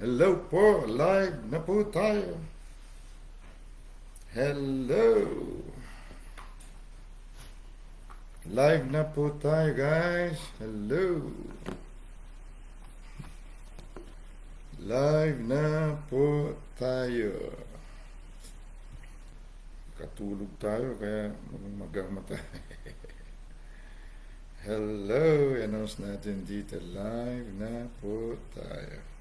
Hello po, live na po tayo. Hello. Live na po tayo, guys. Hello. Live na po tayo. Katulog tayo kaya magamatay. Hello. Announce natin dito. Live na po tayo.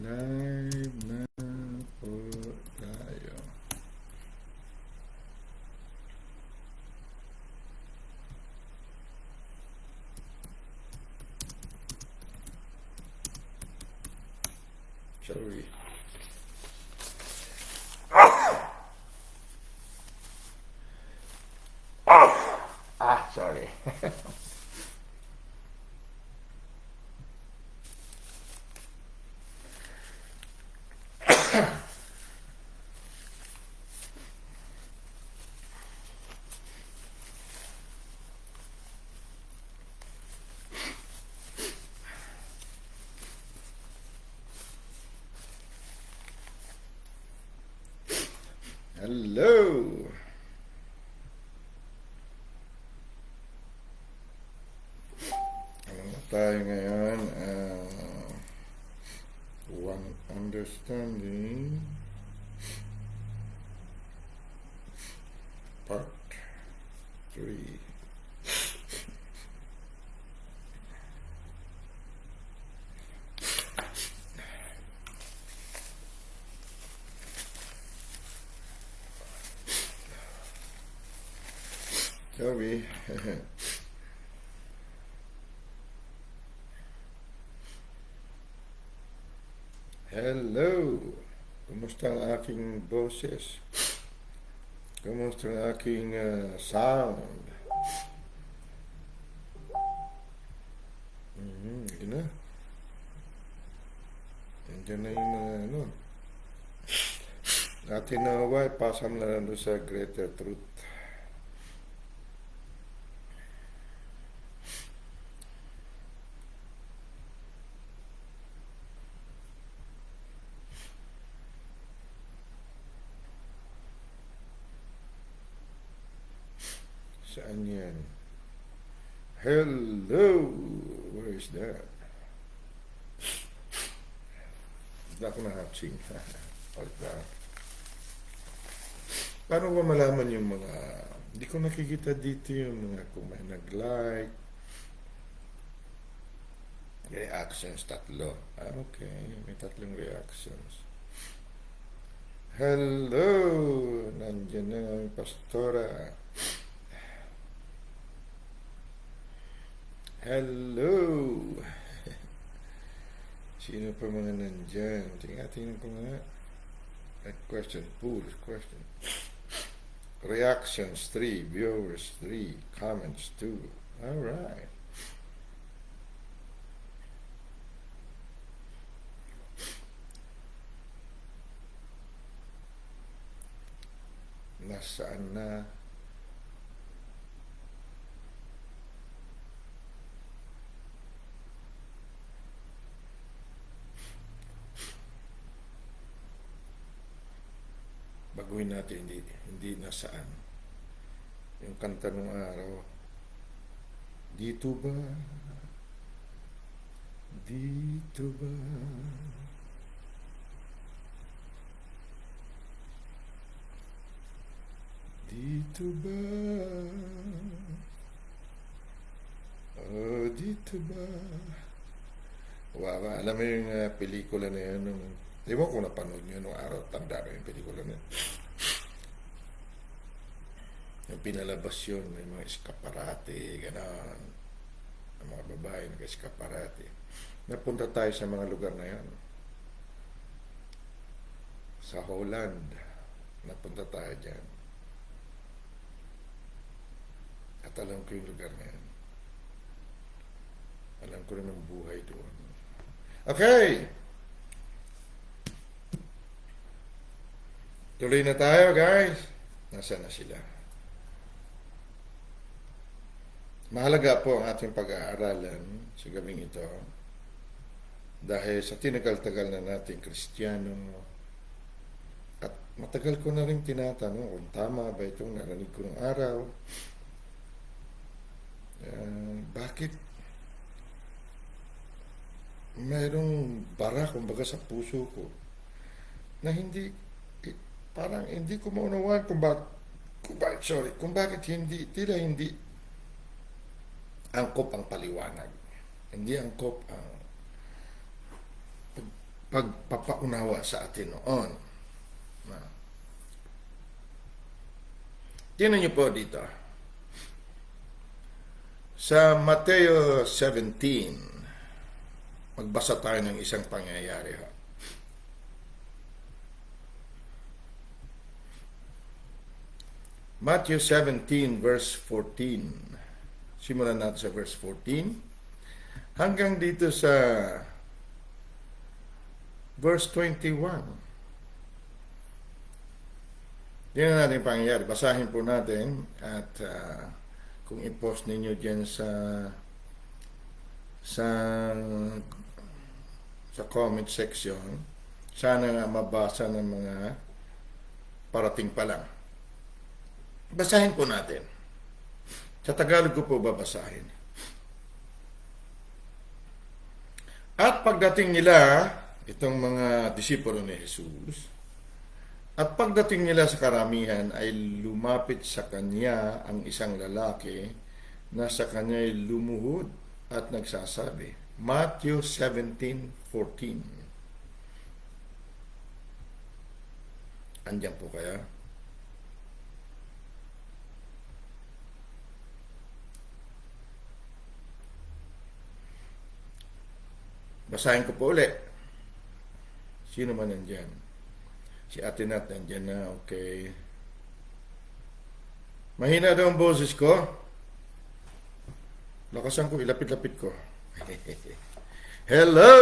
Live na po tayo. Sorry. Sorry. Hello. Tayo ngayon, one understanding part 3. Sorry. Hello! Kumusta ang aking boses? Kumusta ang aking sound? Yun na. Nandiyan na yung ano. Natin na pasam na lang sa greater truth. Saan yan? Hello! Where is that? Hindi ako na-hatching. Paano ba malaman yung mga... Hindi ko nakikita dito yung mga kung may nag-like. Reactions, 3. Okay. May 3 reactions. Hello! Nandiyan na ang pastora. Hello! Sino pa mga nandyan? Tingnan ko nga. Question, pool question. Reactions 3, viewers 3, comments 2. Alright. Nasaan na? Baguhin natin, hindi nasaan. Yung kanta nung araw. Dito ba? Dito ba? Dito ba? Oh, dito ba? Wow, alam mo yung pelikula na yun nung... Di ba kung napanood nyo nung araw, tanda ko yung pelikula na yun. Yung pinalabas yun, may mga eskaparate, gano'n. Ang mga babae nag-eskaparate. Napunta tayo sa mga lugar na yan. Sa Holland, napunta tayo dyan. At alam ko yung lugar na yan. Alam ko rin ang buhay doon. Okay! Tuloy na tayo, guys. Nasaan na sila? Mahalaga po ang ating pag-aaralan sa gabing ito dahil sa tinagal-tagal na nating Kristiyano at matagal ko na rin tinatanong kung tama ba itong narinig ko ng araw. Bakit mayroong bara kumbaga sa puso ko na parang hindi ko maunawaan kung bakit tila hindi angkop ang paliwanag, hindi angkop ang pagpapaunawa sa atin noon. Tingnan niyo po dito sa Mateo 17, magbasa tayo ng isang pangyayari. Matthew 17 verse 14. Simulan natin sa verse 14 hanggang dito sa verse 21. Yan na natin pangyayari. Basahin po natin at kung i-post ninyo dyan sa comment section, sana nga mabasa ng mga parating pa lang. Basahin po natin. Sa Tagalog ko po babasahin. At pagdating nila, itong mga disipulo ni Jesus, at pagdating nila sa karamihan ay lumapit sa kanya ang isang lalaki na sa kanya ay lumuhod at nagsasabi. Matthew 17:14. Andiyan po kaya? Basahin ko po ulit. Sino man nandyan? Si Ate Nat nandyan na, okay. Mahina daw ang boses ko. Lakasan ko, ilapit-lapit ko. Hello!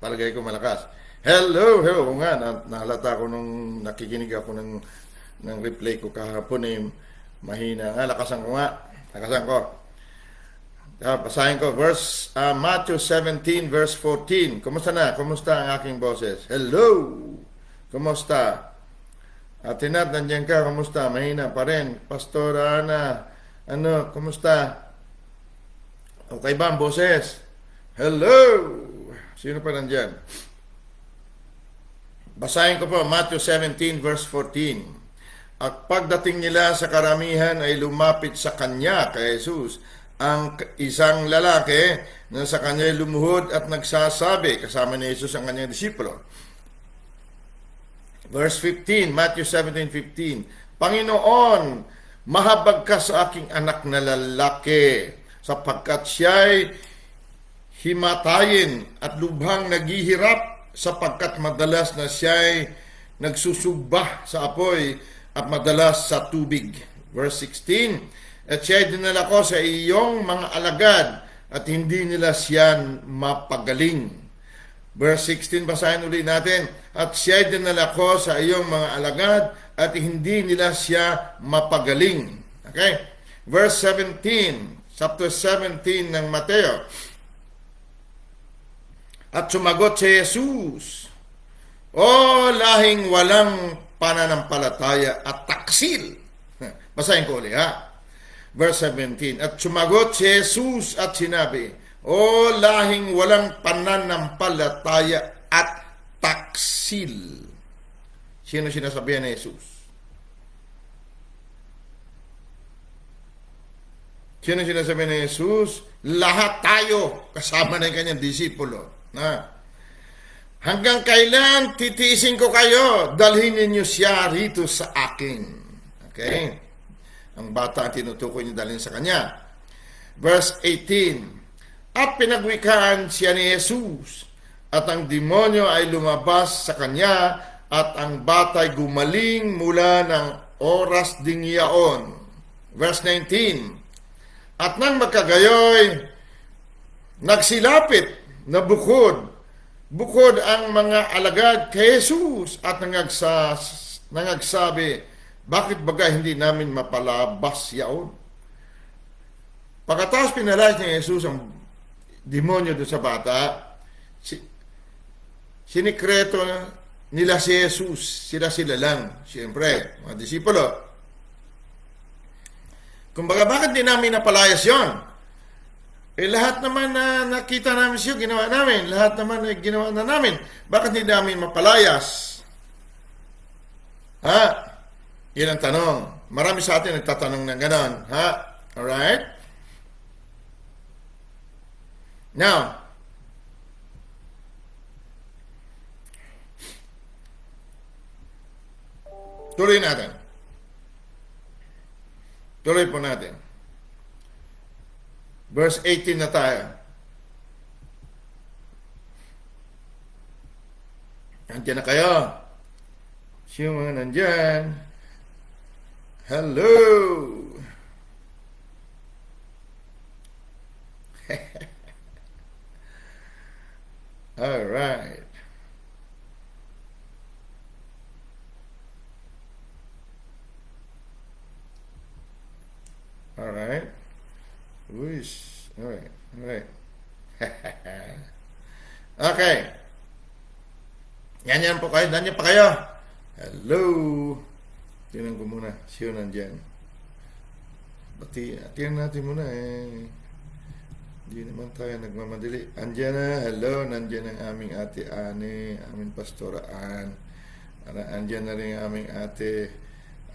Palagay ko malakas. Hello! Hello! O nga, nahalata ko nung nakikinig ako ng replay ko kahapon eh, mahina nga. Lakasan ko nga. Lakasan ko. Basahin ko, Matthew 17, verse 14. Kumusta na? Kumusta ang aking boses? Hello! Kumusta? Ate Nat, nandiyan ka? Kumusta? Mahina pa rin. Pastor Ana, kumusta? Okay ba ang boses? Hello! Sino pa nandiyan? Basahin ko po, Matthew 17, verse 14. At pagdating nila sa karamihan ay lumapit sa kanya, kay Jesus, ang isang lalaki na sa kanya lumuhod at nagsasabi, kasama ni Jesus ang kanyang disipulo. Verse 15, Matthew 17:15. Panginoon, mahabag ka sa aking anak na lalaki, sapagkat siya'y himatayin at lubhang naghihirap, sapagkat madalas na siya'y nagsusubah sa apoy at madalas sa tubig. Verse 16, at siya'y dinala ko sa iyong mga alagad at hindi nila siya mapagaling. Verse 16, basahin ulit natin. At siya'y dinala ko sa iyong mga alagad at hindi nila siya mapagaling. Okay? Verse 17, chapter 17 ng Mateo. At sumagot si Jesus, O lahing walang pananampalataya at taksil. Basahin ko ulit ha. Verse 17, at sumagot si Jesus at sinabi, O lahing walang pananampalataya at taksil. Sino sinasabihan ni Jesus? Sino sinasabihan ni Jesus? Lahat tayo, kasama na yung kanyang disipulo. Hanggang kailan titiisin ko kayo? Dalhin ninyo siya rito sa akin. Okay? Ang bata ang tinutukoy niya dalhin sa kanya. Verse 18, at pinagwikaan siya ni Jesus, at ang demonyo ay lumabas sa kanya, at ang bata'y gumaling mula ng oras ding iyaon. Verse 19, at nang magkagayoy, nagsilapit na bukod ang mga alagad kay Jesus, at nangagsabi, bakit baga hindi namin mapalabas yaon? Pagkatapos pinalayas ni Jesus ang demonyo doon sa bata, sinikreto nila si Jesus. Sila lang. Siyempre, mga disipulo. Kumbaga, bakit di namin napalayas yon? Lahat naman na nakita namin siya, ginawa namin. Lahat naman na ginawa na namin. Bakit hindi namin mapalayas? Ha? Yan ang tanong. Marami sa atin nagtatanong ng ganon. Ha? Alright? Now, tuloy natin. Tuloy po natin. Verse 18 na tayo. Nandiyan na kayo. Siya mga nandyan. Hello! Alright. Alright. Wish. Alright. Alright. Okay. Yan po kayo. Nandiyan pa kayo. Hello. Tingnan ko muna. Siya nandyan. Tingnan natin muna eh. Hindi naman tayo nagmamadali. Andyan na. Hello. Nandyan ang aming ate Anne. Aming pastoraan. Andyan na rin ang aming ate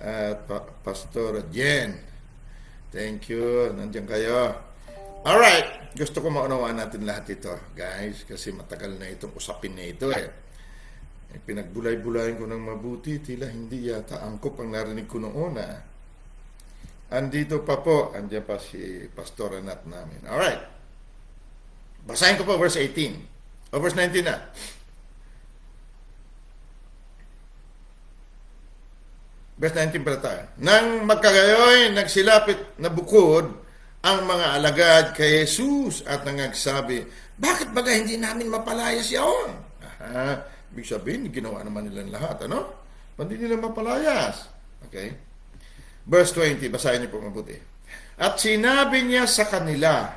at Pastora Jen. Thank you. Nandiyan kayo. Alright. Gusto ko maunawaan natin lahat ito, guys. Kasi matagal na itong usapin na ito eh. Pinagbulay-bulayin ko ng mabuti. Tila hindi yata angkop ang narinig ko noon ah. Andito pa po. Andiyan pa si Pastora Nat namin. Alright. Basahin ko po verse 18. O verse 19 na. Verse 19 pala tayo. Nang magkagayoy, nagsilapit na bukod ang mga alagad kay Jesus at nangagsabi, bakit baga hindi namin mapalayas yaon? Aha, ibig sabihin, ginawa naman nilang lahat, ano? Hindi nila mapalayas. Okay? Verse 20, basahin niyo po mabuti. At sinabi niya sa kanila,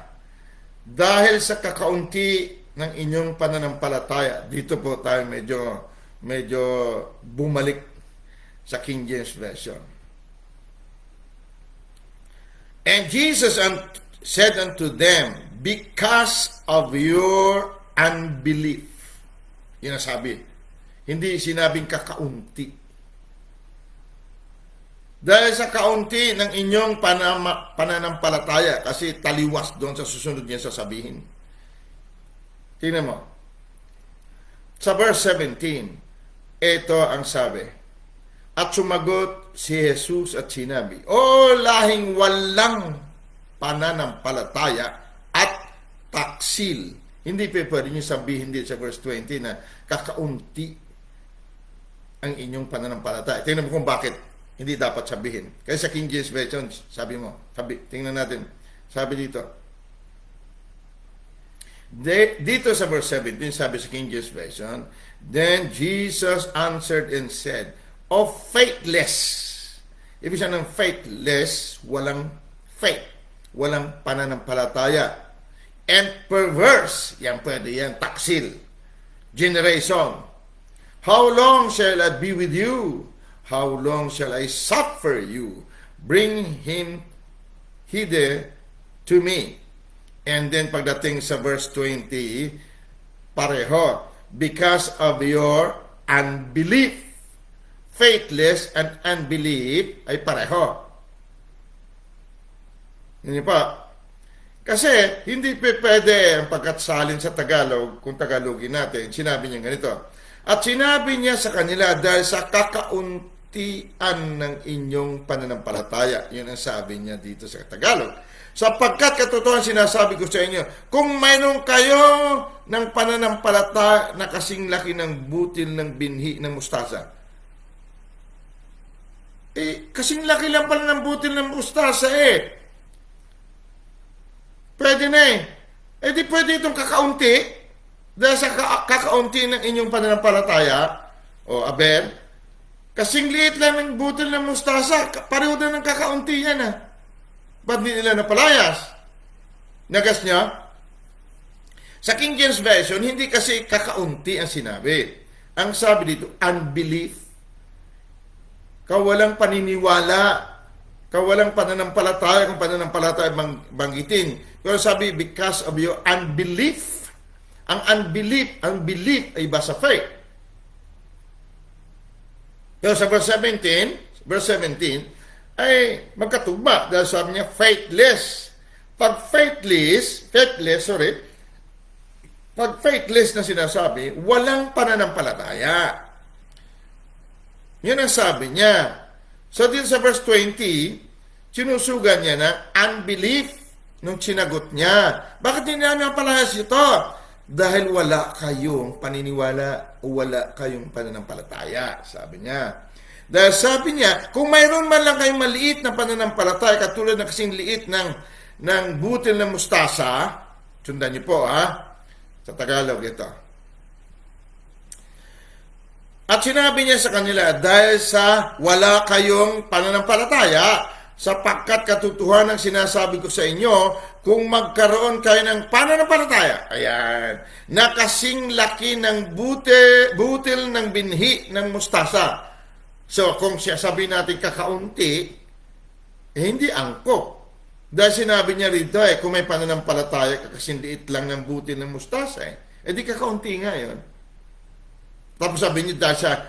dahil sa kakaunti ng inyong pananampalataya, dito po tayo medyo bumalik sa King James Version. And Jesus said unto them, because of your unbelief. Yun ang sabi. Hindi sinabing kakaunti. Dahil sa kaunti ng inyong pananampalataya, kasi taliwas doon sa susunod niya sasabihin. Tingnan mo. Sa verse 17, ito ang sabi. At sumagot si Jesus at sinabi, O lahing walang pananampalataya at taksil. Hindi pa pwede nyo sabihin din sa verse 20 na kakaunti ang inyong pananampalataya. Tingnan mo kung bakit hindi dapat sabihin. Kasi sa King James Version, tingnan natin. Sabi dito. Dito sa verse 17, sabi sa King James Version, Then Jesus answered and said, of faithless. Ibig sabihin ng faithless, walang faith, walang pananampalataya. And perverse, yan pwede yan, taksil, generation. How long shall I be with you? How long shall I suffer you? Bring him hither to me. And then pagdating sa verse 20, pareho, because of your unbelief. Faithless and unbelief ay pareho. Hindi pa. Kasi hindi pwede ang pagkatsalin sa Tagalog, kung Tagalogin natin, sinabi niya ganito. At sinabi niya sa kanila, dahil sa kakauntian ng inyong pananampalataya. Yun ang sabi niya dito sa Tagalog. Sapagkat katotohan sinasabi ko sa inyo, kung mayroon kayo ng pananampalataya na kasing laki ng butil ng binhi ng mustasa, kasing laki lang pala ng butil ng mustasa eh. Pwede na eh. Di pwede itong kakaunti. Dahil sa kakaunti ng inyong pananampalataya, o Abel, kasing liit lang ng butil ng mustasa, pareho na ng kakaunti yan ah. Ba't di nila napalayas? Nagas niya? Sa King James Version, hindi kasi kakaunti ang sinabi. Ang sabi dito, unbelief. Kawalang paniniwala. Kawalang pananampalataya. Kung pananampalataya banggitin. Pero sabi, because of your unbelief. Ang unbelief ay iba sa faith. Pero sa verse 17 ay magkatugma. Dahil sabi niya, faithless. Pag faithless na sinasabi, walang pananampalataya. Yun ang sabi niya. So, din sa verse 20, sinusugan niya na unbelief nung sinagot niya. Bakit hindi namin palayas ito? Dahil wala kayong paniniwala o wala kayong pananampalataya, sabi niya. Dahil sabi niya, kung mayroon man lang kayong maliit na pananampalataya, katulad na kasing liit ng butil na mustasa, sundan niyo po sa Tagalog ito. At sinabi niya sa kanila, dahil sa wala kayong pananampalataya, sapagkat katotohanan ng sinasabi ko sa inyo, kung magkaroon kayo ng pananampalataya, ayan, na kasing laki ng butil ng binhi ng mustasa. So, kung sabi natin kakaunti, hindi angkop. Dahil sinabi niya rito kung may pananampalataya, kasing liit lang ng butil ng mustasa di kakaunti nga yun. Tapos sabi niya, dahil sa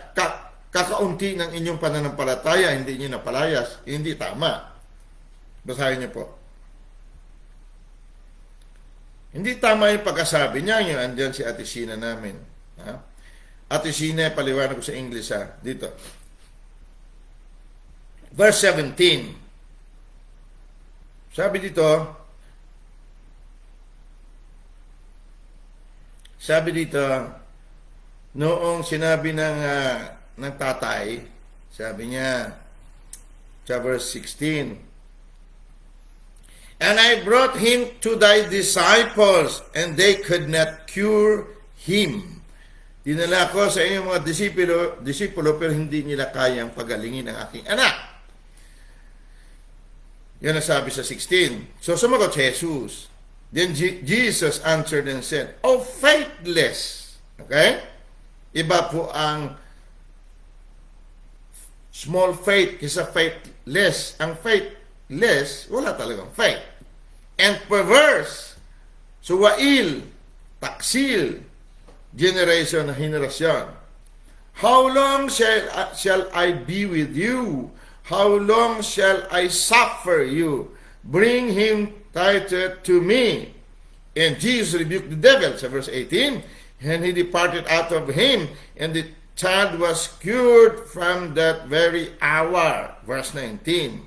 kakaunti ng inyong pananampalataya, hindi niyo napalayas. Hindi tama. Basahin niyo po. Hindi tama yung pagkasabi niya. Yung andyan si Ate Sina namin. Ate Sina, paliwanag ko sa English dito. Verse 17. Sabi dito, noong sinabi ng tatay, sabi niya, sa verse 16, and I brought him to thy disciples, and they could not cure him. Dinala ko sa inyong mga disipulo, pero hindi nila kayang pagalingin ang aking anak. Yan ang sabi sa 16. So sumagot Jesus. Then Jesus answered and said, "Oh, faithless." Okay? Iba po ang small faith kaysa faithless. Ang faithless, wala talagang faith. And perverse, suwail, taksil, generation na henerasyon. How long shall I be with you? How long shall I suffer you? Bring him tighter to me. And Jesus rebuked the devil, sa verse 18, and he departed out of him, and the child was cured from that very hour. Verse 19.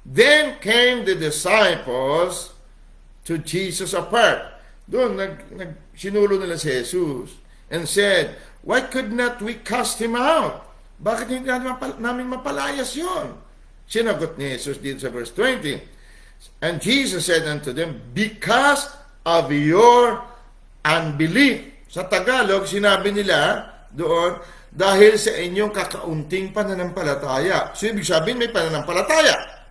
Then came the disciples to Jesus apart. Doon, sinulo nila si Jesus, and said, "Why could not we cast him out? Bakit hindi namin mapalayas yun?" Sinagot ni Jesus dito sa verse 20. And Jesus said unto them, "Because of your unbelief." Sa Tagalog, sinabi nila doon, dahil sa inyong kakaunting pananampalataya. So, ibig sabihin, may pananampalataya.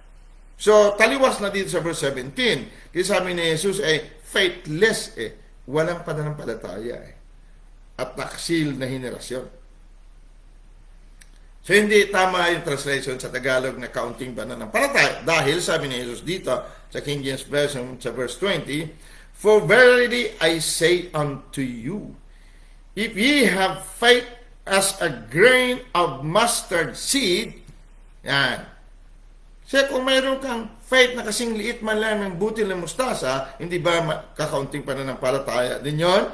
So, taliwas na dito sa verse 17. Kasi sabi ni Jesus faithless walang pananampalataya at taksil na henerasyon. So, hindi tama yung translation sa Tagalog na kaunting pananampalataya. Dahil, sabi ni Jesus dito, sa King James Version, sa verse 20, "For verily I say unto you, if ye have faith as a grain of mustard seed," yan. So, kung mayroon kang faith na kasing liit man lang ng butil ng mustasa, hindi ba kakaunting pananampalataya din yun?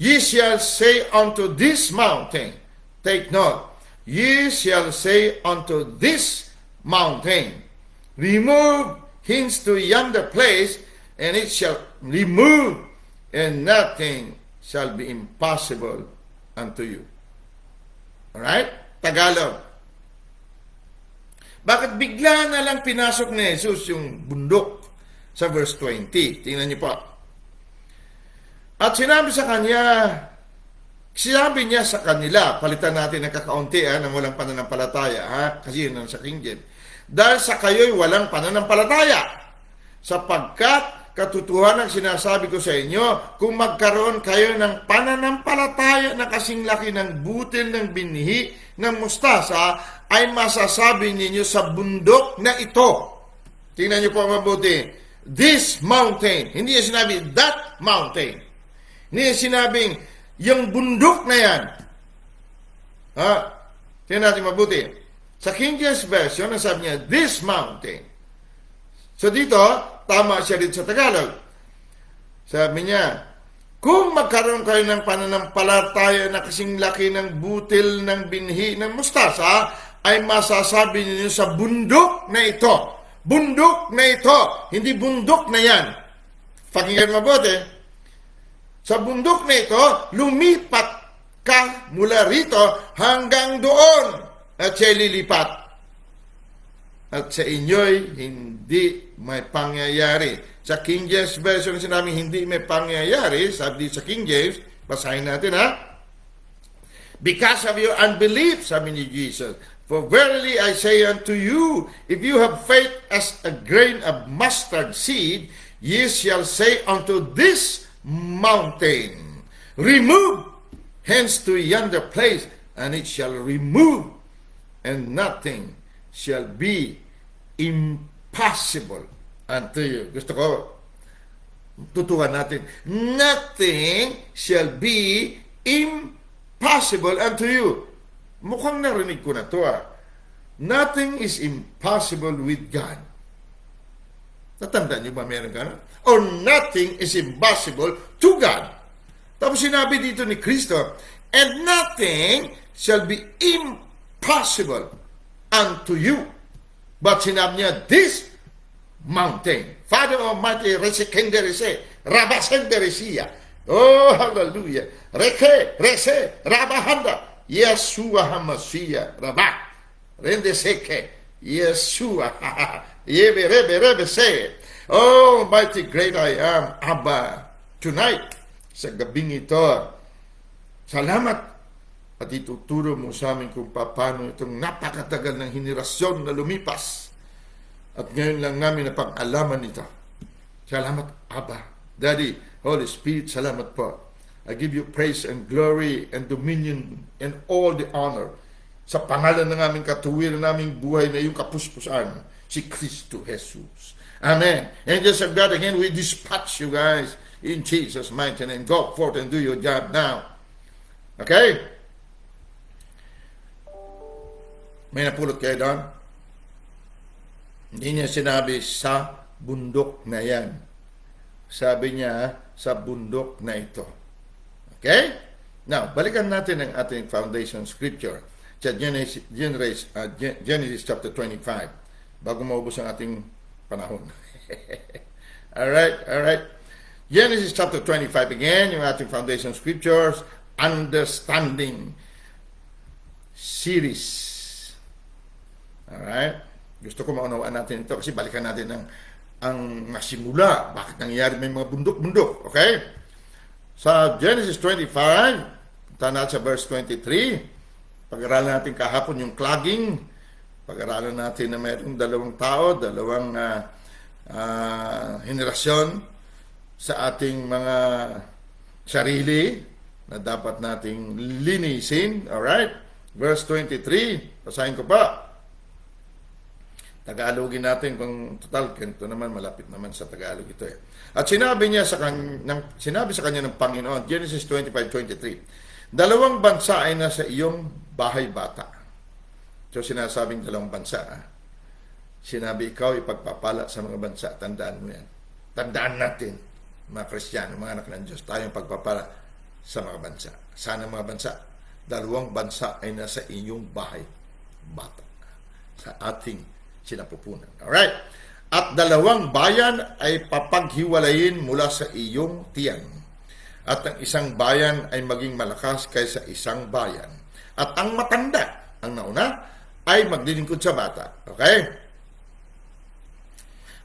"Ye shall say unto this mountain," take note, "ye shall say unto this mountain, remove hence to yonder place, and it shall remove, and nothing shall be impossible unto you." Alright? Tagalog. Bakit bigla na lang pinasok ni Jesus yung bundok sa verse 20? Tingnan niyo po. At sinabi niya sa kanila, palitan natin ng kakaunti ng walang pananampalataya, kasi yun ang sa King James. Dahil sa kayo'y walang pananampalataya. Sapagkat katotohanan sinasabi ko sa inyo, kung magkaroon kayo ng pananampalataya na kasing laki ng butil ng binhi ng mustasa, ay masasabi ninyo sa bundok na ito. Tingnan niyo po mabuti. This mountain. Hindi niya sinabi that mountain. Hindi niya sinabing yung bundok na yan. Ha? Tingnan natin mabuti. Sa King James Version, nasabi niya, this mountain. So dito, tama siya dito sa Tagalog. Sabi niya, kung magkaroon kayo ng pananampalataya na kasing laki ng butil ng binhi ng mustasa, ay masasabi ninyo sa bundok na ito. Bundok na ito, hindi bundok na yan. Pakinggan mabuti. Sa bundok na ito, lumipat ka mula rito hanggang doon at siya lilipat. At sa inyo'y hindi may pangyayari. Sa King James Version sinabi hindi may pangyayari, sabi sa King James, basahin natin ha. Because of your unbelief, sabi ni Jesus, for verily I say unto you, if you have faith as a grain of mustard seed, ye shall say unto this mountain, remove hence to yonder place, and it shall remove, and nothing shall be impossible unto you. Gusto ko tutukan natin. Nothing shall be impossible unto you. Mukhang narinig ko na to Nothing is impossible with God. Natandaan niyo ba meron ka na? Or nothing is impossible to God. Tapos sinabi dito ni Kristo, and nothing shall be impossible unto you. But sinabi niya, this mountain, Father Almighty, Resekenderize, Rabasenderisia, oh, hallelujah, Rese, Rabahanda, Yeshua HaMashiach, Rabah, Rendeseke, Yeshua, Rebe, say, oh, mighty great I am, Abba, tonight, sa gabing ito, salamat at ituturo mo sa amin kung paano itong napakatagal ng henerasyon na lumipas. At ngayon lang namin napag-alaman ito. Salamat, Abba. Daddy, Holy Spirit, salamat po. I give you praise and glory and dominion and all the honor sa pangalan ng aming katuwiran naming buhay na yung kapuspusan, si Kristo Jesus. Amen. Angels of God, again, we dispatch you guys in Jesus' mighty name. Go forth and do your job now. Okay? May napulot kayo doon? Hindi niya sinabi sa bundok na yan. Sabi niya sa bundok na ito. Okay? Now, balikan natin ang ating foundation scripture sa Genesis chapter 25 bago maubos ang ating panahon. Alright. Genesis chapter 25 again, yung ating foundation scriptures, understanding series. Alright? Gusto ko maunawaan natin ito kasi balikan natin ang nasimula. Bakit nangyayari may mga bundok-bundok? Okay? Sa Genesis 25, tanat sa verse 23, pag-aralan natin kahapon yung clogging, pag-aralan natin na mayroong dalawang tao, dalawang henerasyon sa ating mga sarili na dapat nating linisin. Alright? Verse 23, basahin ko pa. Tagalogin natin kung total, ganito naman, malapit naman sa Tagalog ito At sinabi sa kanya ng Panginoon, Genesis 25:23, dalawang bansa ay nasa iyong bahay bata. So sinasabing dalawang bansa. Sinabi ikaw ipagpapala sa mga bansa. Tandaan mo yan. Tandaan natin, mga Kristiyano, mga anak ng Diyos, tayong pagpapala sa mga bansa. Sana mga bansa, dalawang bansa ay nasa iyong bahay bata. Sa ating sinapupunan. Alright. At dalawang bayan ay papaghiwalayin mula sa iyong tiyan. At ang isang bayan ay maging malakas kaysa isang bayan. At ang matanda, ang nauna, ay maglilingkod sa bata. Okay?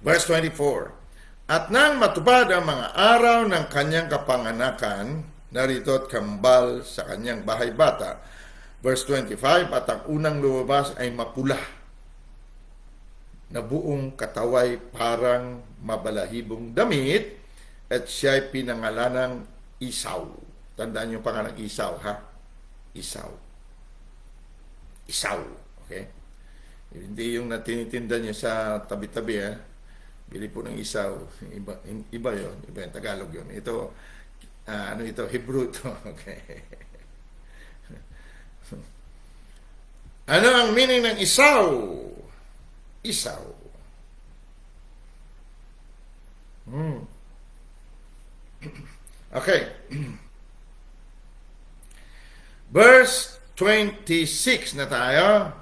Verse 24. At nang matupad ang mga araw ng kanyang kapanganakan, narito at kambal sa kanyang bahay bata. Verse 25. At ang unang lumabas ay mapula. na buong kataway parang mabalahibong damit at siya'y pinangalanang Isaw. Tandaan yung pangalan Isaw, ha? Isaw. Isaw. Okay? Hindi yung natinitinda niya sa tabi-tabi, ha? Bili po ng isaw. Iba yun. Iba yung Tagalog yun. Ito, ano ito? Hebrew ito. Okay. Ano ang meaning ng isaw? Isaw. Okay. Verse 26 na tayo.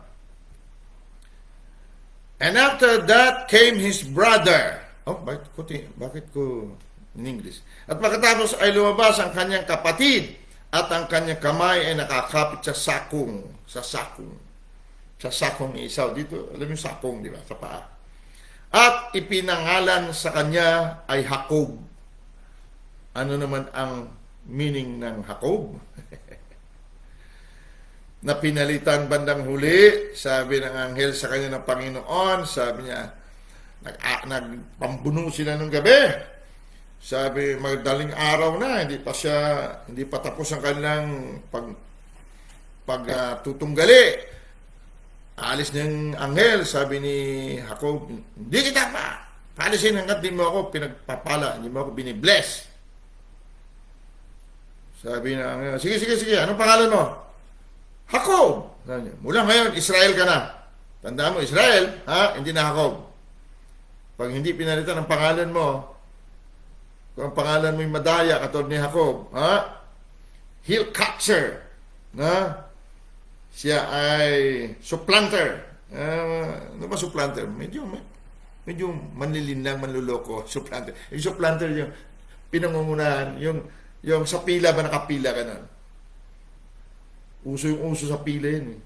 And after that came his brother. Oh, bakit ko in English? At pagkatapos ay lumabas ang kanyang kapatid at ang kanyang kamay ay nakakapit sa sakong. Sa sakong ni Isaw. Dito, alam yung sakong, di ba? Sa paa. At ipinangalan sa kanya ay Jacob. Ano naman ang meaning ng Jacob? Na pinalitan bandang huli, sabi ng anghel sa kanya ng Panginoon, sabi niya, nagpambuno sila ng gabi. Sabi, magdaling araw na, hindi pa tapos ang kanilang pagtutunggali. Alis ng anghel, sabi ni Jacob, hindi kita paalisin hanggat di mo ako pinagpapala, hindi mo ako binibless. Sabi ng anghel, sige, anong pangalan mo? Jacob. Mula ngayon, Israel ka na. Tandaan mo, Israel, ha? Hindi na Jacob. Pag hindi pinalitan ang pangalan mo, kung ang pangalan mo yung Madaya, katulad ni Jacob, ha? Heel catcher. Ha? Siya ay supplanter. Ano ba supplanter? Medyo manlilinlang, manluloko. Supplanter. Yung supplanter, yung pinangungunahan, yung sa pila ba nakapila ka nun? Uso sa pila yun eh.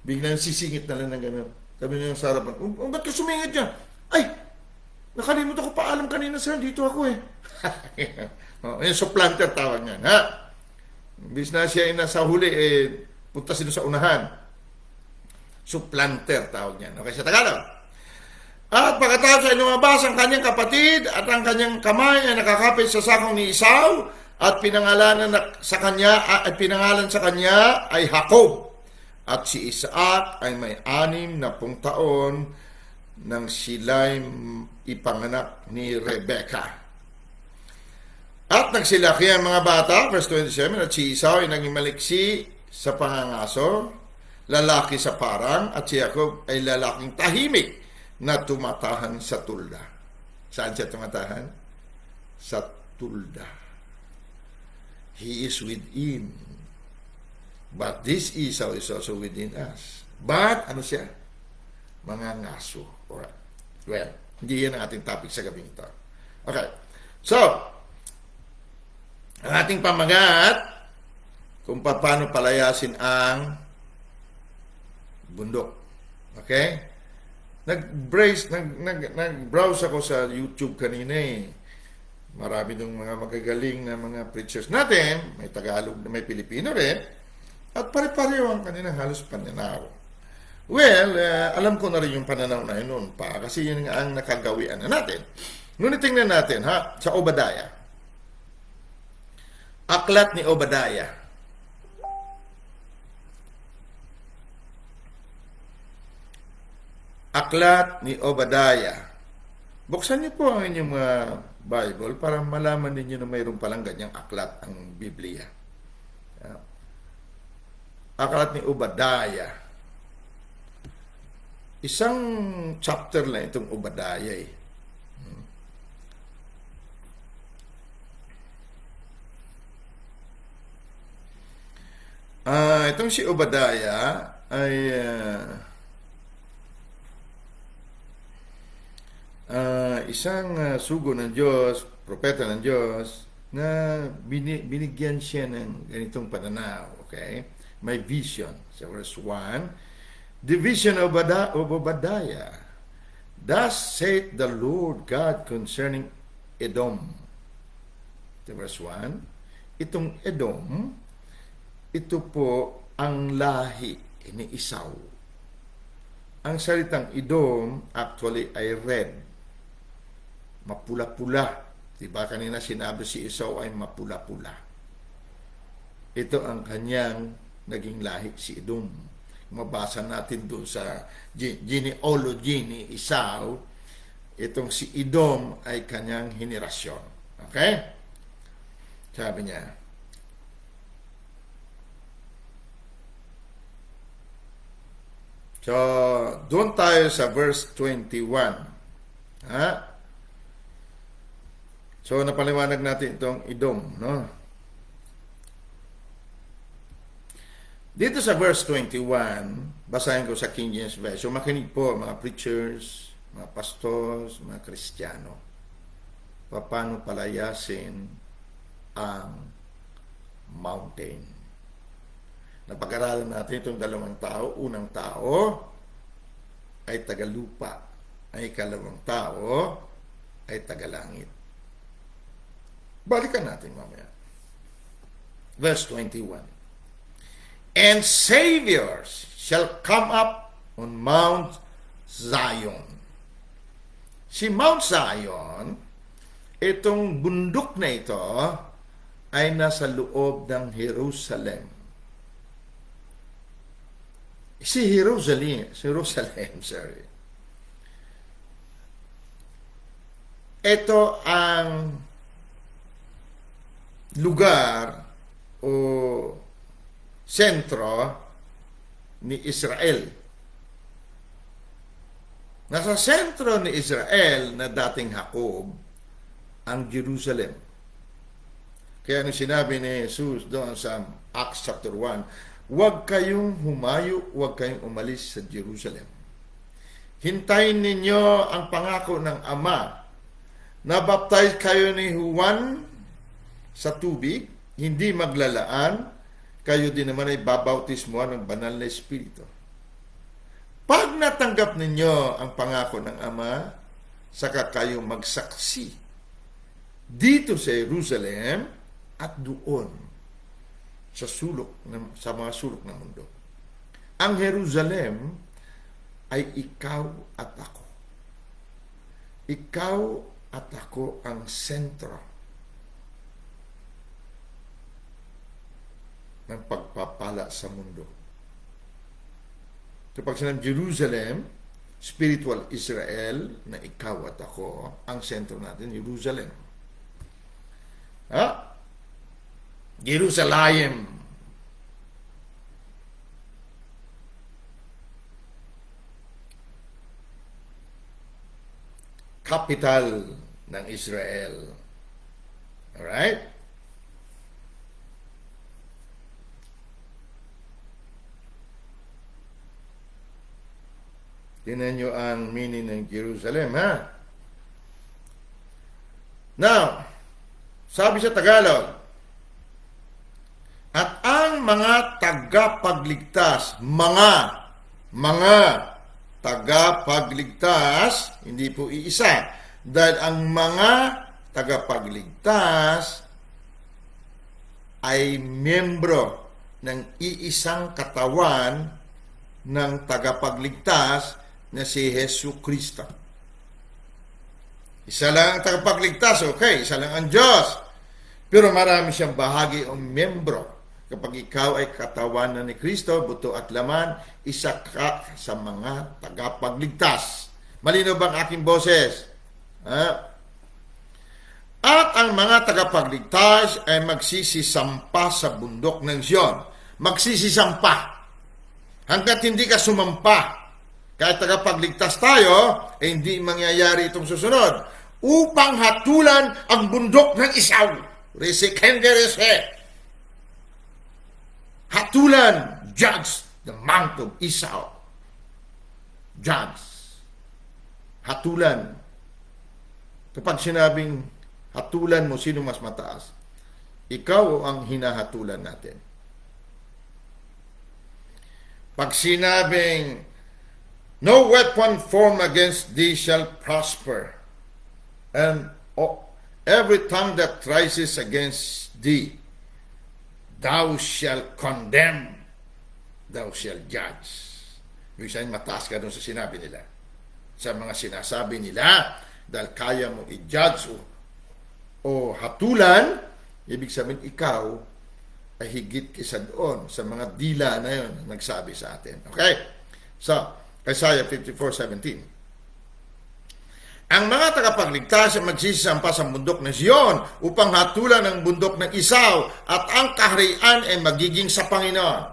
Biglang sisingit na lang ng gano'n. Sabi niya sa harapan, ba't ka sumingit niya? Ay, nakalimutan ko paalam kanina sir, dito ako eh. Yung supplanter tawag niyan, ha? Bis na siya ay nasa huli, punta sila sa unahan. Supplanter tawag niyan. Okay, sa Tagalog. At pagkatapos ay lumabas ang kanyang kapatid at ang kanyang kamay ay nakakapit sa sakong ni Isaw at pinangalan sa kanya ay Jacob. At si Isaac ay may 60 taon nang sila'y ipanganak ni Rebecca. At nagsilaki ang mga bata, verse 27, at si Isaw ay naging maliksi sa pangangaso, lalaki sa parang, at si Jacob ay lalaking tahimik na tumatahan sa tulda. Saan siya tumatahan? Sa tulda. He is within. But this Esau is also within us. But, ano siya? Mga ngaso. Alright. Well, hindi yan ang ating topic sa gabing ito. Okay. So, ang ating pamagat, kung paano palayasin ang bundok. Okay? Nag-browse ako sa YouTube kanina eh. Marami ng mga magagaling na mga preachers natin, may Tagalog, may Pilipino rin, at pare-pareho ang kanilang halos pananaw. Well, alam ko na rin yung pananaw na yun noon pa, kasi yun nga ang nakagawian na natin. Ngunit tingnan natin, ha, sa Obadiah. Aklat ni Obadiah. Aklat ni Obadiah. Buksan niyo po ang inyong Bible para malaman ninyo na mayroon palang ganyang aklat ang Biblia. Aklat ni Obadiah. Isang chapter lang itong Obadiah eh. Itong si Obadiah ay isang sugo ng Diyos, propeta ng Diyos, na binigyan siya ng ganitong pananaw. Okay? May vision. Sa verse 1, the vision of Obadiah. Thus saith the Lord God concerning Edom. Sa verse 1, itong Edom, ito po ang lahi ni Isaw. Ang salitang Edom actually ay red. Mapula-pula. Diba kanina sinabi si Esau ay mapula-pula. Ito ang kanyang naging lahi, si Edom. Mabasa natin doon sa genealogy ni Esau, itong si Edom ay kanyang henerasyon. Okay? Sabi niya, so, doon tayo sa verse 21. Ha? So, napaliwanag natin itong Edom, no? Dito sa verse 21, basahin ko sa King James Version. So, makinig po, mga preachers, mga pastors, mga Kristiyano. Paano palayasin ang mountain? Napag-aralan natin itong dalawang tao. Unang tao ay tagalupa. Ay ikalawang tao ay tagalangit. Balikan natin mamaya. Verse 21. And saviors shall come up on Mount Zion. Si Mount Zion, itong bundok na ito, ay nasa loob ng Jerusalem. Jerusalem, sorry. Ito ang lugar o sentro ni Israel. Nasa sentro ni Israel na dating Jacob ang Jerusalem. Kaya nung sinabi ni Jesus doon sa Acts chapter 1, huwag kayong humayo, huwag kayong umalis sa Jerusalem. Hintayin ninyo ang pangako ng Ama. Nabaptize kayo ni Juan sa tubig, hindi maglalaan, kayo din naman ay babautismuhan ng banal na Espiritu. Pag natanggap ninyo ang pangako ng Ama, saka kayo magsaksi dito sa Jerusalem at doon sa mga sulok ng mundo. Ang Jerusalem ay ikaw at ako. Ikaw at ako ang sentro ng pagpapala sa mundo. Kapag sinabing Jerusalem, spiritual Israel, na ikaw at ako, ang sentro natin, Jerusalem. Ha? Jerusalem. Capital ng Israel. Alright? Tingnan nyo ang meaning ng Jerusalem, ha? Now, sabi sa Tagalog, at ang mga tagapagligtas, mga tagapagligtas, hindi po iisa, dahil ang mga tagapagligtas ay miyembro ng iisang katawan ng tagapagligtas na si Jesu Cristo. Isa lang ang tagapagligtas, okay, isa lang ang Diyos. Pero marami siyang bahagi o miyembro. Kapag ikaw ay katawan na ni Kristo, buto at laman, isa ka sa mga tagapagligtas. Malino ba ang aking boses? At ang mga tagapagligtas ay magsisisampa sa bundok ng Zion. Magsisisampa. Hanggat hindi ka sumampa, kahit tagapagligtas tayo, hindi mangyayari itong susunod. Upang hatulan ang bundok ng Esau. Hatulan, judge the mount of Esau. Judge. Hatulan. Kapag sinabing hatulan mo, sino mas mataas? Ikaw o ang hinahatulan natin? Pag sinabing no weapon formed against thee shall prosper, and every tongue that rises against thee, thou shalt condemn, thou shalt judge. Ibig sabihin, mataas ka dun sa sinabi nila. Sa mga sinasabi nila, dahil kaya mo i-judge o hatulan, ibig sabihin ikaw ay higit kaysa doon sa mga dila na yun nagsabi sa atin. Okay? So, Isaiah 54:17. Ang mga tagapagligtas ay magsisampa sa bundok ng Zion upang hatulan ang bundok ng Isaw at ang kaharian ay magiging sa Panginoon.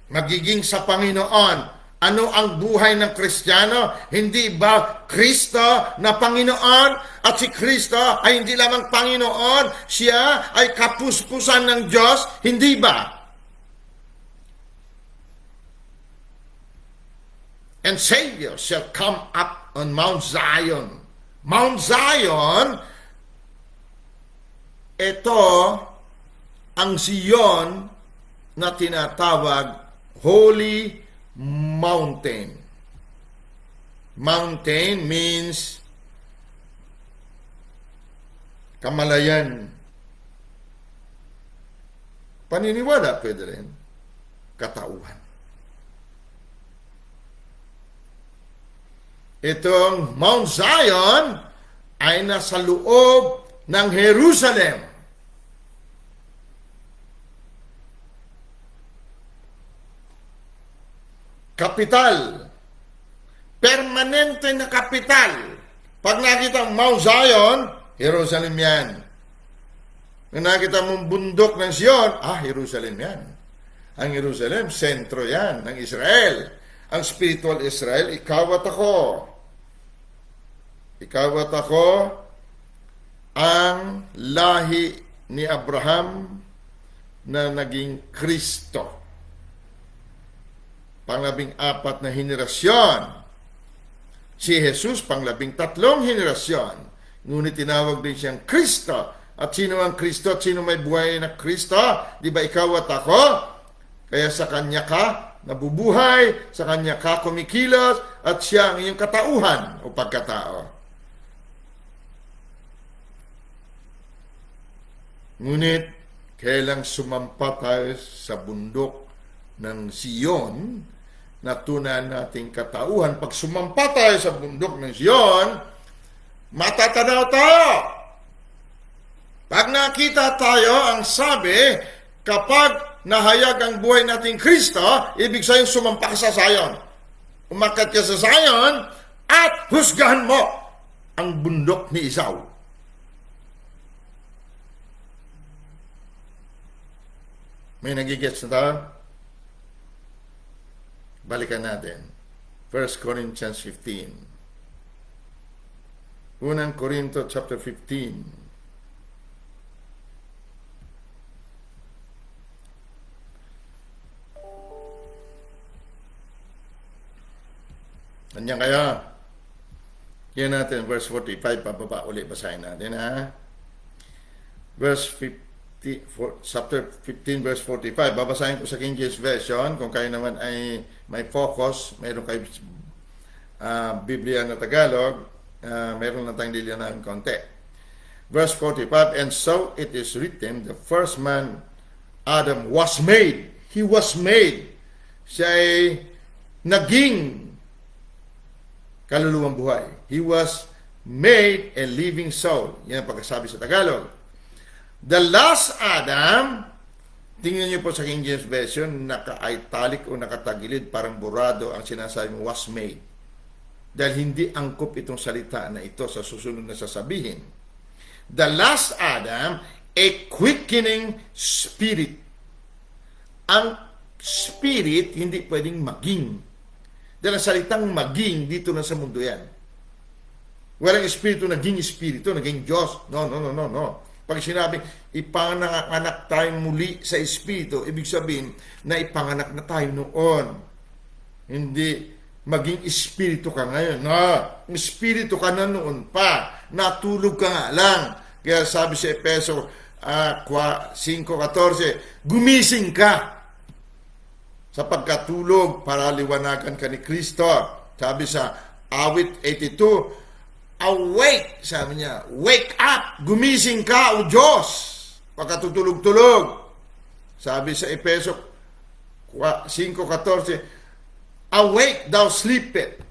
Magiging sa Panginoon. Ano ang buhay ng Kristiyano? Hindi ba Kristo na Panginoon? At si Kristo ay hindi lamang Panginoon, siya ay kapuspusan ng Diyos, hindi ba? And Savior shall come up on Mount Zion. Mount Zion, ito ang Zion na tinatawag Holy Mountain. Mountain means kamalayan. Paniniwala pwede rin. Katauhan. Itong Mount Zion ay nasa loob ng Jerusalem. Kapital. Permanente na kapital. Pag nakita ang Mount Zion, Jerusalem yan. Kung nakita mong bundok ng Zion, Jerusalem yan. Ang Jerusalem, sentro yan ng Israel. Ang spiritual Israel, ikaw at ako. Ikaw at ako, ang lahi ni Abraham na naging Kristo. Pang-14 na henerasyon. Si Jesus, pang-13 henerasyon. Ngunit tinawag din siyang Kristo. At sino ang Kristo? At sino may buhay na Kristo? Di ba ikaw at ako? Kaya sa Kanya ka nabubuhay, sa Kanya ka kumikilos, at siya ang iyong katauhan o pagkatao. Ngunit, kailang sumampa tayo sa bundok ng Zion, natunan nating katauhan. Pag sumampa tayo sa bundok ng Zion, matatanaw tayo. Pag nakita tayo, ang sabi, kapag nahayag ang buhay nating Kristo, ibig sabihin sumampa ka sa Zion. Umakyat ka sa Zion at husgahan mo ang bundok ni Isaw. May nagigets na tayo? Balikan natin. 1 Corinthians 15. Unang Korinto chapter 15. Andiyan kayo? Yan natin, verse 45, pababa ulit, basahin natin, ha? Chapter 15, verse 45. Babasahin ko sa King James Version. Kung kayo naman ay may focus, mayroon kayo Biblia na Tagalog, mayroon na tayong lilinahin konti. Verse 45, and so it is written, the first man, Adam, was made. He was made. Siya ay naging kaluluwang buhay. He was made a living soul. Yan ang pagkasabi sa Tagalog. The last Adam, tingnan niyo po sa King James Version, naka-italic o nakatagilid, parang burado ang sinasabi mo, was made. Dahil hindi angkop itong salita na ito sa susunod na sasabihin. The last Adam, a quickening spirit. Ang spirit, hindi pwedeng maging. Dahil ang salitang maging, dito na sa mundo yan. Walang espiritu, naging espiritu, naging Diyos. No. Pag sinabi, ipanganak tayo muli sa espiritu, ibig sabihin na ipanganak na tayo noon. Hindi maging espiritu ka ngayon. No, espiritu ka na noon pa. Natulog ka nga lang. Kaya sabi sa Efeso 5:14, gumising ka sa pagkatulog para liwanagan ka ni Kristo. Sabi sa Awit 82, awake, sabi niya, wake up, gumising ka, o Diyos, pagkatutulog-tulog. Sabi sa Efeso 5:14, awake thou sleepeth.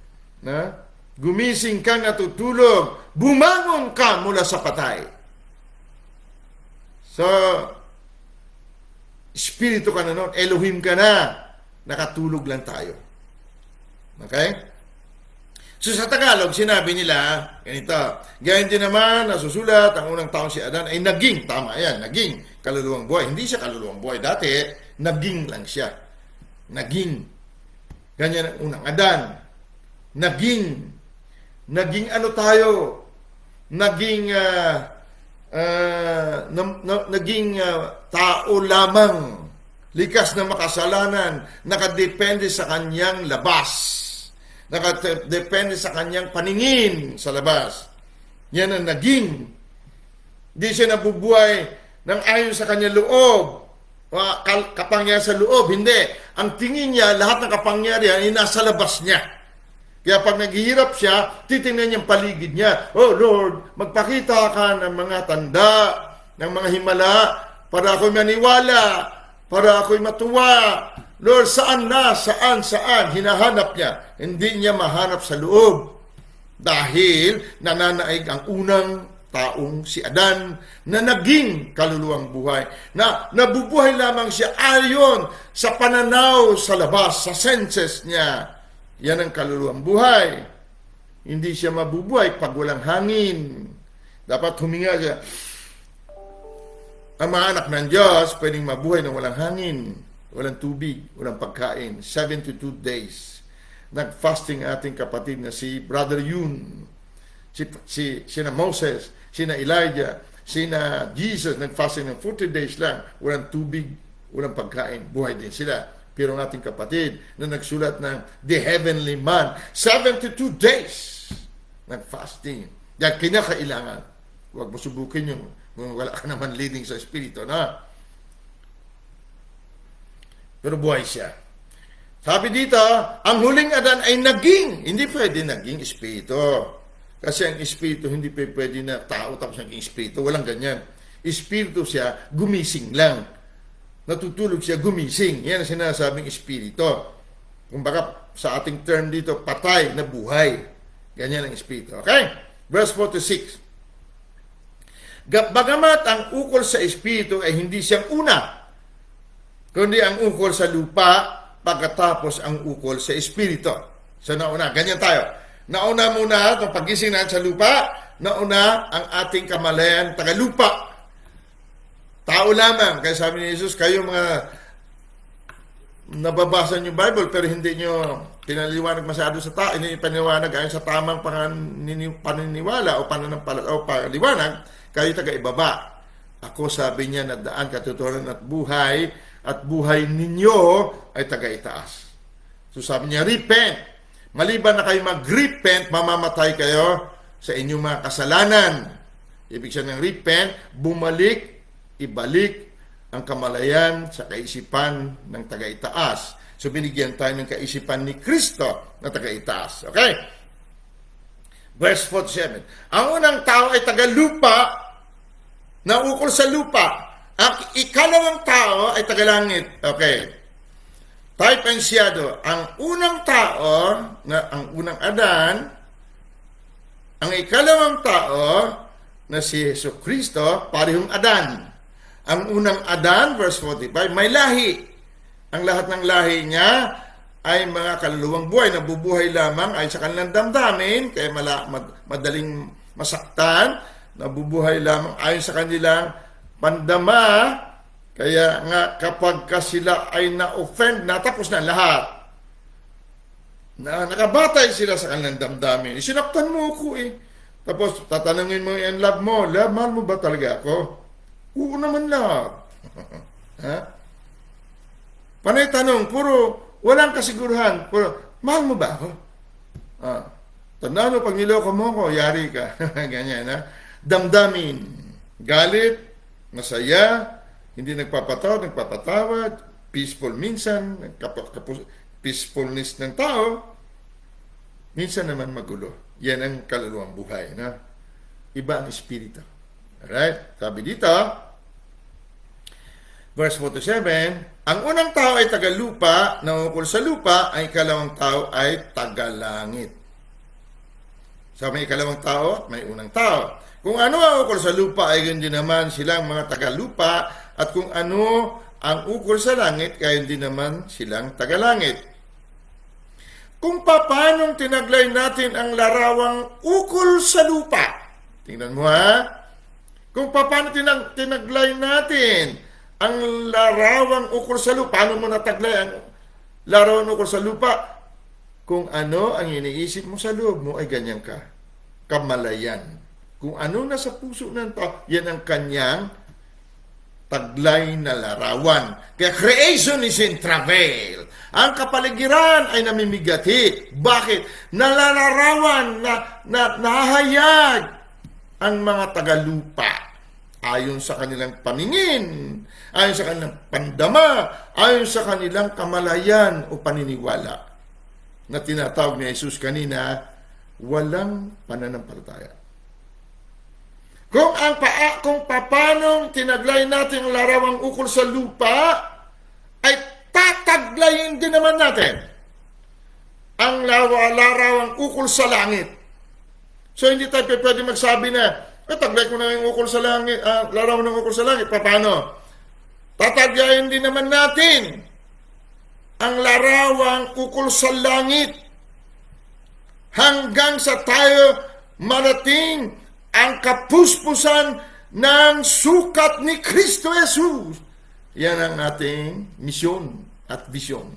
Na? Gumising kang natutulog, bumangon ka mula sa patay. So, Espiritu ka na nun, Elohim ka na, nakatulog lang tayo. Okay? So sa Tagalog, sinabi nila, ganito, gayon din naman, nasusulat, ang unang taon si Adan ay naging, tama yan, naging kaluluwang buhay. Hindi siya kaluluwang buhay. Dati, naging lang siya. Naging. Ganyan ang unang Adan. Naging ano tayo? Naging, tao lamang. Likas na makasalanan. Nakadepende sa kanyang labas. Nakadepende sa kanyang paningin sa labas. Yan ang naging. Di siya nabubuhay ng ayon sa kanyang loob. Kapangyarihan sa loob. Hindi. Ang tingin niya, lahat ng kapangyarihan ay nasa labas niya. Kaya pag naghihirap siya, titingnan niya ang paligid niya. Oh Lord, magpakita ka ng mga tanda, ng mga himala, para ako'y maniwala, para ako'y matuwa. Lord, saan na? Saan? Hinahanap niya. Hindi niya mahanap sa loob. Dahil nananaig ang unang taong si Adan na naging kaluluwang buhay. Na nabubuhay lamang siya ayon sa pananaw sa labas, sa senses niya. Yan ang kaluluwang buhay. Hindi siya mabubuhay pag walang hangin. Dapat huminga siya. Ang mga anak ng Diyos pwedeng mabuhay ng walang hangin. Walang tubig, walang pagkain. 72 days. Nag-fasting ating kapatid na si Brother Yun. Sina Moses, sina Elijah, sina Jesus. Nag-fasting ng 40 days lang. Walang tubig, walang pagkain. Buhay din sila. Pero ang ating kapatid na nagsulat ng The Heavenly Man, 72 days nag-fasting. Yan kinakailangan. Huwag mo subukin yung kung wala ka naman leading sa Espiritu, na. Pero buhay siya. Sabi dito, ang huling Adan ay naging. Hindi pwede naging Espiritu. Kasi ang Espiritu, hindi pwede na tao tapos naging Espiritu. Walang ganyan. Espiritu siya, gumising lang. Natutulog siya, gumising. Yan ang sinasabing Espiritu. Kumbaga, sa ating term dito, patay na buhay. Ganyan ang Espiritu. Okay? Verse 46. Bagamat ang ukol sa Espiritu ay hindi siyang una, kundi ang ukol sa lupa, pagkatapos ang ukol sa Espiritu. So nauna, ganyan tayo. Nauna muna, itong pagising natin sa lupa, nauna ang ating kamalayan tagalupa. Tao lamang. Kaya sabi ni Jesus, kayo mga nababasa niyo Bible pero hindi niyo pinaliwanag masyado sa tao, hindi niyo paniwanag ayon sa tamang paniniwala o pananampalataya o paliwanag, kayo taga-ibaba. Ako, sabi niya, na daan, katotohanan at buhay ninyo ay taga-itaas. So sabi niya, repent. Maliban na kayo mag-repent, mamamatay kayo sa inyong mga kasalanan. Ibig sabihin ng repent, ibalik ang kamalayan sa kaisipan ng taga-itaas. So binigyan tayo ng kaisipan ni Kristo na taga-itaas. Okay? Verse 47. Ang unang tao ay taga-lupa, na ukol sa lupa. Ang ikalawang tao ay taga-langit. Okay. Type and shadow. Ang unang tao, ang unang Adan, ang ikalawang tao, na si Yesu Kristo, parehong Adan. Ang unang Adan, verse 45, may lahi. Ang lahat ng lahi niya ay mga kaluluwang buhay na bubuhay lamang ay sa kanilang damdamin, kaya madaling masaktan, nabubuhay lamang ayon sa kanilang pandama. Kaya nga kapag sila ay na-offend, natapos na lahat. Nakabatay sila sa kanilang damdamin. Isinaktan mo ako eh. Tapos tatanungin mo yung love mo. Love, mahal mo ba talaga ako? Oo naman, love. Ha? Panay tanong, puro walang kasiguruhan. Puro, mahal mo ba ako? Tandaan mo, pag niloko mo ako, yari ka. Ganyan, ha? Damdamin, galit, masaya, hindi nagpapatawad, peaceful minsan, peacefulness ng tao, minsan naman magulo. Yan ang kaluluwang buhay, na iba ang espiritu. Alright? Sabi dito, Verse 47, ang unang tao ay tagalupa, nangukol sa lupa, ang ikalawang tao ay tagalangit. So may ikalawang tao, may unang tao. Kung ano ang ukol sa lupa ay gayon din naman silang mga tagalupa, at kung ano ang ukol sa langit, gayon din naman silang tagalangit. Kung paanong tinaglay natin ang larawang ukol sa lupa, tingnan mo ha, kung paano tinaglay natin ang larawang ukol sa lupa, paano mo nataglay ang larawang ukol sa lupa? Kung ano ang iniisip mo sa loob mo ay ganyan ka. Kamalayan. Kung ano nasa puso ng tao, yan ang kanyang taglay na larawan. Kaya creation is in travail. Ang kapaligiran ay namimigati. Bakit? Nalalarawan, nahahayag ang mga tagalupa. Ayon sa kanilang paningin, ayon sa kanilang pandama, ayon sa kanilang kamalayan o paniniwala na tinatawag ni Jesus kanina, walang pananampalataya. Kung paanong tinaglay natin ang larawang ukol sa lupa, ay tataglayin din naman natin ang larawang ukol sa langit. So hindi tayo pwede magsabi na, taglay ko na yung ukol sa langit, larawan ng ukol sa langit. Paano? Tataglayin din naman natin ang larawang ukol sa langit hanggang sa tayo marating ang kapuspusan ng sukat ni Kristo Jesus. Yan ang ating misyon at vision.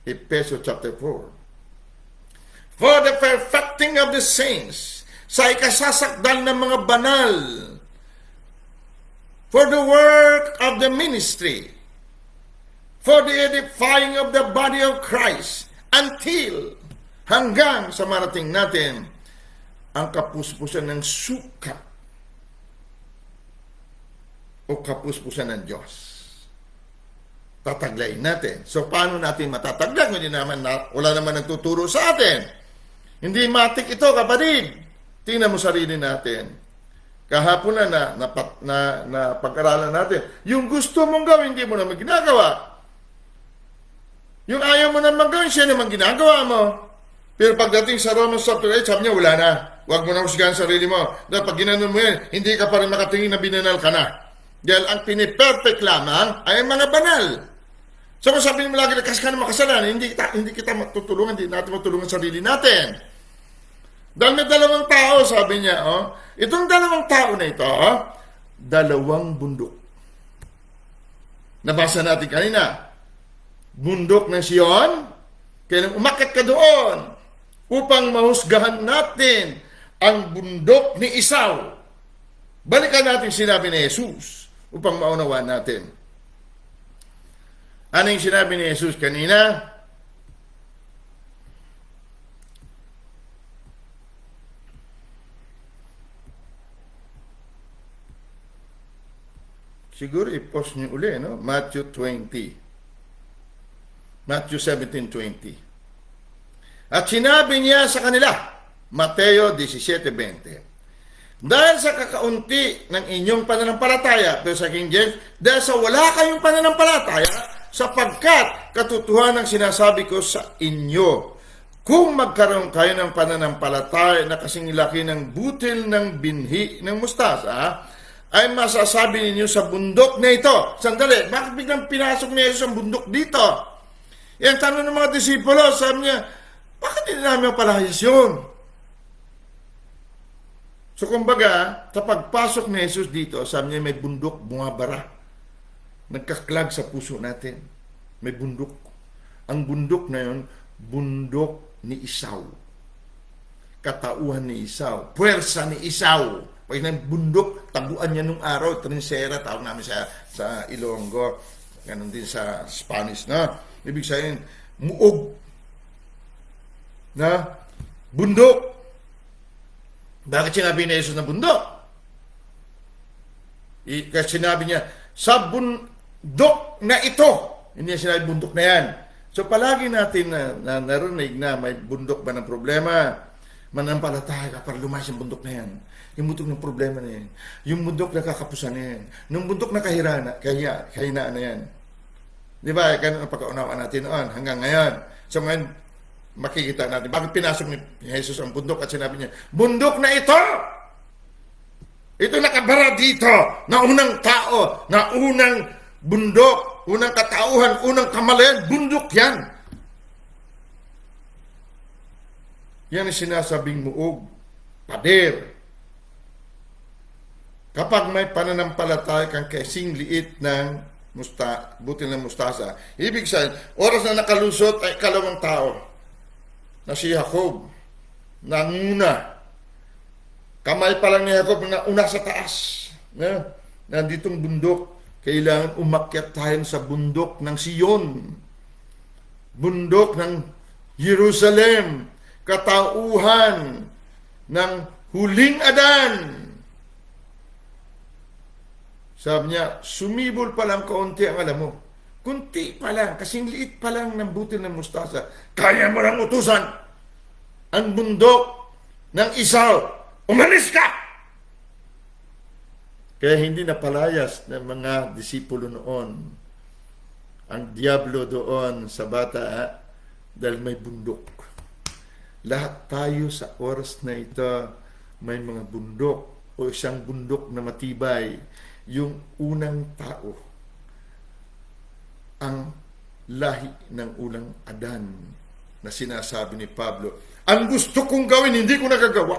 Efeso chapter 4. For the perfecting of the saints, sa ikasasakdal ng mga banal, for the work of the ministry, for the edifying of the body of Christ, until hanggang sa marating natin ang kapuspusan ng sukat o kapuspusan ng Diyos. Tataglayin natin. So, paano natin matataglag? Wala naman nagtuturo sa atin. Hindi matik ito, kapatid. Tingnan mo sarili natin. Kahapon na pag-aralan natin. Yung gusto mong gawin, hindi mo naman ginagawa. Yung ayaw mo naman gawin, siya naman ginagawa mo. Pero pagdating sa Romans chapter 8, sabi niya, wala na. Huwag mo na husgahan sarili mo. Dahil pag ginanon mo yan, hindi ka pa rin makatingin na binanal ka na. Dahil ang piniperfect lamang ay mga banal. So kung sabihin mo lagi na kasi ka na makasalanan, hindi kita matutulungan, hindi natin matulungan sarili natin. Dahil may dalawang tao, sabi niya, itong dalawang tao na ito, dalawang bundok. Nabasa natin kanina, bundok ng Sion, kaya nang umakyat ka doon, upang mahusgahan natin ang bundok ni Esau. Balikan natin sinabi ni Jesus, upang maunawaan natin. Ano yung sinabi ni Jesus kanina? Siguro i-post niyo uli, no? Matthew 17:20. At sinabi niya sa kanila, Mateo 17:20, dahil sa kakaunti ng inyong pananampalataya, pero sa King James, dahil sa wala kayong pananampalataya, sapagkat katotohanan ang sinasabi ko sa inyo, kung magkaroon kayo ng pananampalataya na kasing laki ng butil ng binhi ng mustasa, ay masasabi ninyo sa bundok na ito. Sandali, bakit biglang pinasok ni Jesus ang bundok dito? Yan tanong ng mga disipulo, sabi niya, bakit hindi namin palayas yun? So kumbaga, sa pagpasok ni Jesus dito, sabi niya may bundok bumabara. Nagkaklag sa puso natin. May bundok. Ang bundok na yun, bundok ni Esau. Katauhan ni Esau. Puwersa ni Esau. Pag bundok, taguan niya nung araw, trinsera, tawag namin sa Ilonggo, ganun din sa Spanish, na ibig sabihin, muog, na bundok. Bakit sinabi ni Jesus na bundok? Kasi sinabi niya, sa bundok na ito, hindi niya sinabi bundok na yan. So palagi natin na narinig na may bundok ba ng problema, Manampalataya ka para lumayas yung bundok na yan. Yung bundok ng problema na yan. Yung bundok na kakapusan na yan. Yung bundok na kahinaan na yan. Di ba? Ganun ang pagkaunawaan natin noon hanggang ngayon. So ngayon, makikita natin. Bakit pinasok ni Jesus ang bundok at sinabi niya, bundok na ito! Ito nakabara dito na unang tao, na unang bundok, unang katauhan, unang kamalayan, bundok yan. Yan ang sinasabing muog, pader. Kapag may pananampalataya kang kasing liit ng butil ng mustasa, ibig sabihin, oras na nakalusot ay kalawang tao na si Jacob, nanguna. Kamay pa lang ni Jacob na una sa taas. Nanditong bundok, kailangan umakyat tayo sa bundok ng Sion. Bundok ng Jerusalem, katauhan ng huling Adan. Sabi niya, sumibol pa lang kaunti ang alam mo. Kunti pa lang, kasing liit pa lang ng butil ng mustasa. Kaya mo lang utusan ang bundok ng Esau. Umalis ka! Kaya hindi napalayas ng mga disipulo noon ang diablo doon sa bata dahil may bundok. Lahat tayo sa oras na ito may mga bundok o isang bundok na matibay. Yung unang tao, ang lahi ng unang Adan na sinasabi ni Pablo, ang gusto kong gawin, hindi ko nagagawa.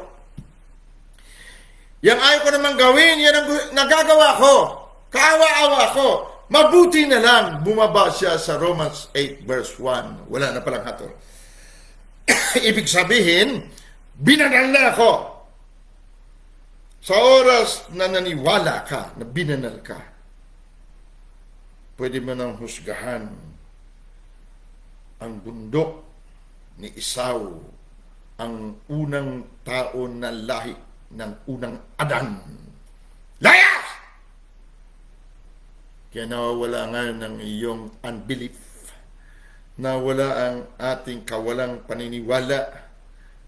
Yang ayaw ko naman gawin, yan ang nagagawa ko. Kaawa-awa ko. Mabuti na lang, bumaba siya sa Romans 8 verse 1. Wala na palang hatol. Ibig sabihin, binanal na ako. Sa oras na naniwala ka, na binanal ka, pwede mo nang husgahan ang bundok ni Esau, ang unang tao na lahi ng unang Adan. Layas! Kaya nawawala nga ng iyong unbelief, nawala ang ating kawalang paniniwala.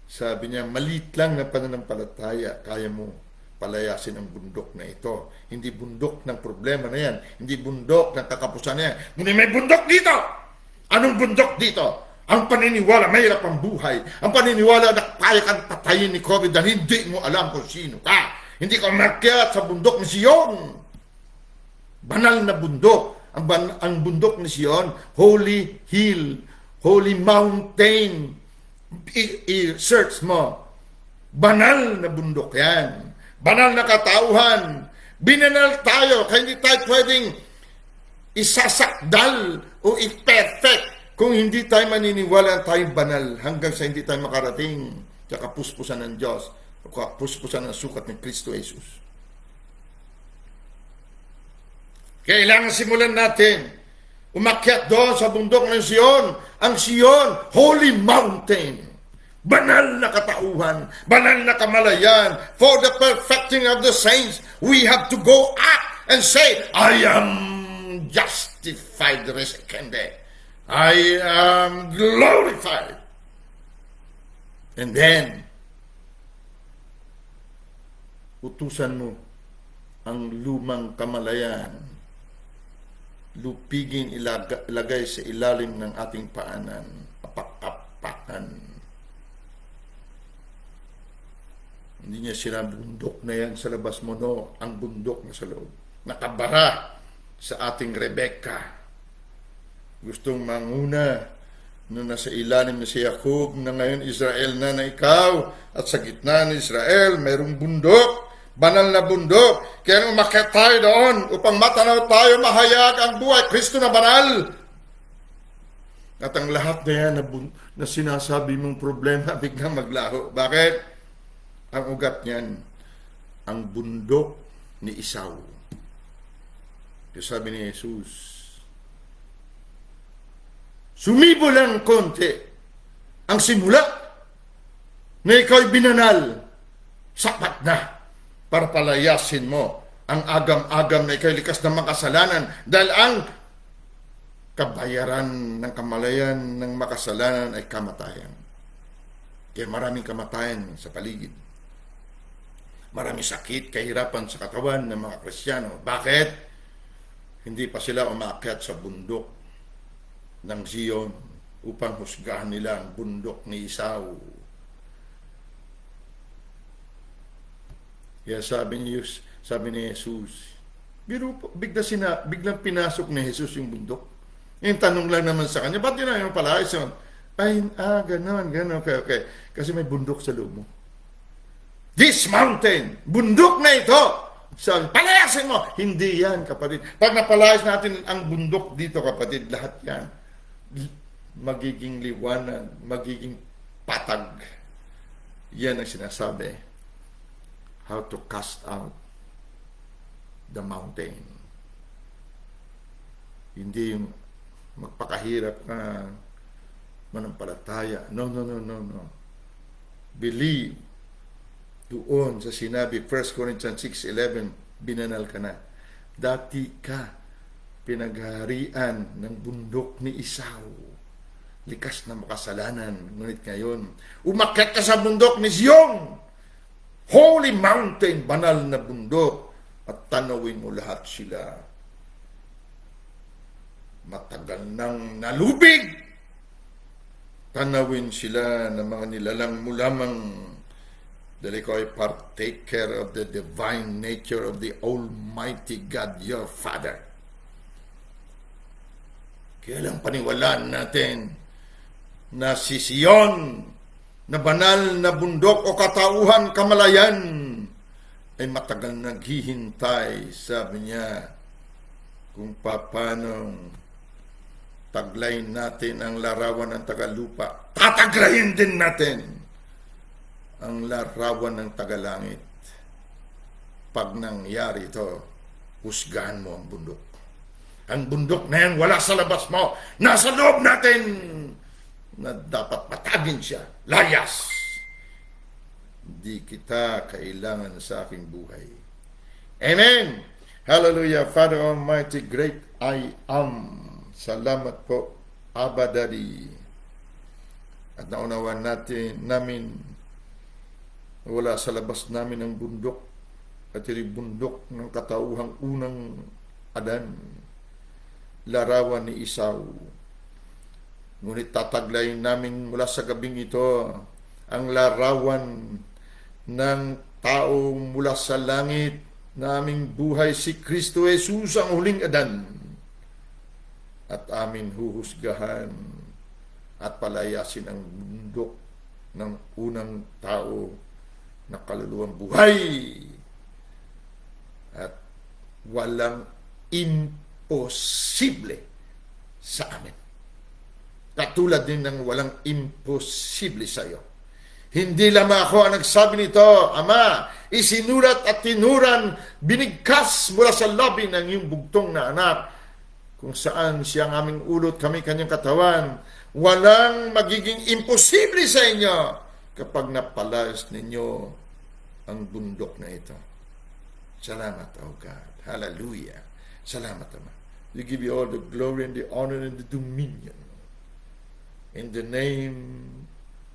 Sabi niya, malit lang na pananampalataya, kaya mo palayasin ang bundok na ito. Hindi bundok ng problema na yan. Hindi bundok ng kakapusan na yan. Ngunit may bundok dito! Anong bundok dito? Ang paniniwala, mahirap ang buhay. Ang paniniwala na kaya kang patayin ni COVID dahil hindi mo alam kung sino ka. Hindi ka umakyat sa bundok ni Sion. Banal na bundok. Ang bundok ni Sion, holy hill, holy mountain. I-search mo. Banal na bundok yan. Banal na katauhan. Binanal tayo, kaya hindi tayo pwedeng isasakdal o i-perfect kung hindi tayo maniniwala tayong banal hanggang sa hindi tayo makarating sa kapuspusan ng Diyos o kapuspusan ng sukat ng Kristo Jesus. Kailangan simulan natin umakyat doon sa bundok ng Sion. Ang Sion, holy mountain. Banal na katauhan, banal na kamalayan. For the perfecting of the saints, we have to go up and say, I am justified, resekende. I am glorified. And then, utusan mo ang lumang kamalayan, lupigin ilagay sa ilalim ng ating paanan, apak-apakan. Hindi niya sinabi, bundok na yan sa labas mo, no, ang bundok na sa loob. Nakabara sa ating Rebecca. Gustong manguna na nasa ilalim na si Jacob, na ngayon Israel na ikaw, at sa gitna ng Israel, mayroong bundok, banal na bundok. Kaya umakyat tayo doon upang matanaw tayo, mahayag ang buhay Kristo na banal. At ang lahat na yan na sinasabi mong problema, biglang maglaho. Bakit? Ang ugat niyan, ang bundok ni Esau. Kaya sabi ni Jesus, sumibo lang konti ang simula na ikaw'y binanal, sapat na para palayasin mo ang agam-agam na ikaw'y likas ng makasalanan, dahil ang kabayaran ng kamalayan ng makasalanan ay kamatayan. Kaya maraming kamatayan sa paligid. Maraming sakit, kahirapan sa katawan ng mga Kristiyano. Bakit? Hindi pa sila umakyat sa bundok ng Zion upang husgahan nila ang bundok ni Esau. Kaya sabi ni Jesus, biglang pinasok ni Jesus yung bundok. Yung tanong lang naman sa kanya, ba't yun yung pala? Ganon. Okay. Kasi may bundok sa loob mo. This mountain, bundok na ito. Sabi, palayasin mo. Hindi yan, kapatid. Pag napalayas natin ang bundok dito, kapatid, lahat yan magiging liwanag, magiging patag. Yan ang sinasabi. How to cast out the mountain. Hindi yung magpakahirap ka manampalataya. No. Believe. Doon sa sinabi, 1 Corinthians 6:11, binanal ka na. Dati ka pinagharian ng bundok ni Esau. Likas na makasalanan. Ngunit ngayon, umakyat ka sa bundok ni Zion. Holy mountain, banal na bundok. At tanawin mo lahat sila. Matagal nang nalubig. Tanawin sila ng mga nilalang mo lamang dahil ikaw ay partaker of the divine nature of the Almighty God, your Father. Kaya lang paniwalaan natin na si Sion, na banal na bundok o katauhan kamalayan, ay matagal naghihintay, sabi niya, kung paano taglayin natin ang larawan ng tagalupa. Tataglayin din natin ang larawan ng tagalangit. Pag nangyari ito, husgahan mo ang bundok. Ang bundok na yan, wala sa labas mo. Nasa loob natin na dapat patagin siya. Layas! Hindi kita kailangan sa aking buhay. Amen! Hallelujah! Father Almighty, great I am. Salamat po, Abba Daddy. At naunawan namin wala sa labas namin ang bundok at ito'y bundok ng katauhang unang Adan, larawan ni Esau. Ngunit tataglayin namin mula sa gabing ito ang larawan ng tao mula sa langit na aming buhay, si Kristo Jesus ang huling Adan, at amin huhusgahan at palayasin ang bundok ng unang tao na kaluluwang buhay, at walang imposible sa amin. Katulad din ng walang imposible sa iyo. Hindi lamang ako ang nagsabi nito, Ama, isinulat at tinuran, binigkas mula sa labi ng iyong bugtong na anak, kung saan siyang aming ulot, kami kanyang katawan. Walang magiging imposible sa inyo kapag napalayas ninyo ang bundok na ito. Salamat, O God. Hallelujah. Salamat, Ama. We give you all the glory and the honor and the dominion. In the name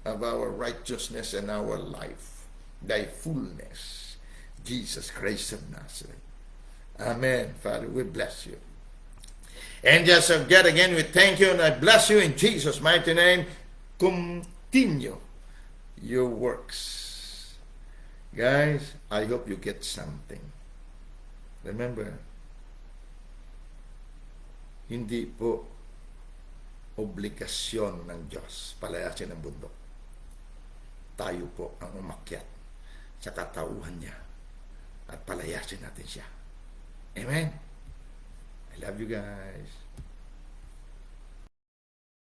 of our righteousness and our life, thy fullness, Jesus Christ of Nazareth. Amen. Father, we bless you. And just again, we thank you and I bless you in Jesus' mighty name. Continue your works. Guys, I hope you get something. Remember, hindi po obligasyon ng Diyos palayasin ang bundok. Tayo po ang umakyat sa katauhan niya at palayasin natin siya. Amen? I love you guys.